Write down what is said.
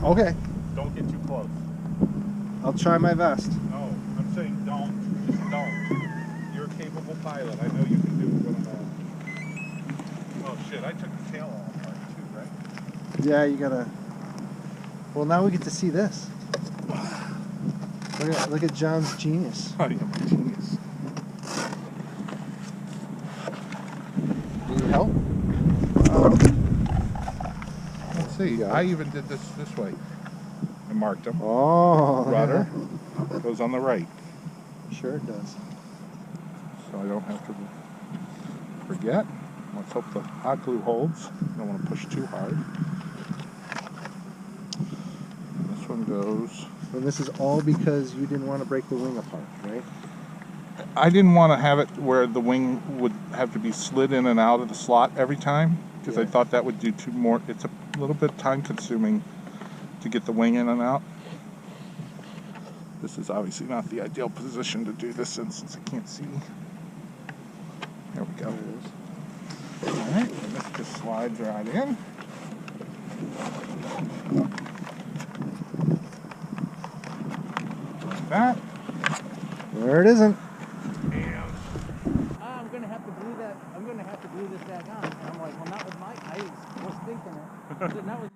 Okay. Don't get too close. I'll try my best. No, I'm saying don't. Just don't. You're a capable pilot. I know you can do what I'm Oh shit, I took the tail off part too, right? Yeah, you gotta... Well, now we get to see this. Look at John's genius. I am a genius. Need help? Let's see. I even did this way. I marked them. Oh. Rudder goes on the right. Sure it does. So I don't have to forget. Let's hope the hot glue holds. Don't want to push too hard. This one goes. And this is all because you didn't want to break the wing apart, right? I didn't want to have it where the wing would have to be slid in and out of the slot every time, because I thought that would do too more. It's a little bit time consuming to get the wing in and out. This is obviously not the ideal position to do this in, since I can't see. There we go. Alright, and this just slides right in. Like that. There it isn't. And I'm gonna have to glue that. I'm gonna have to glue this back on. And I'm like, well, not with my. I was thinking it. Not with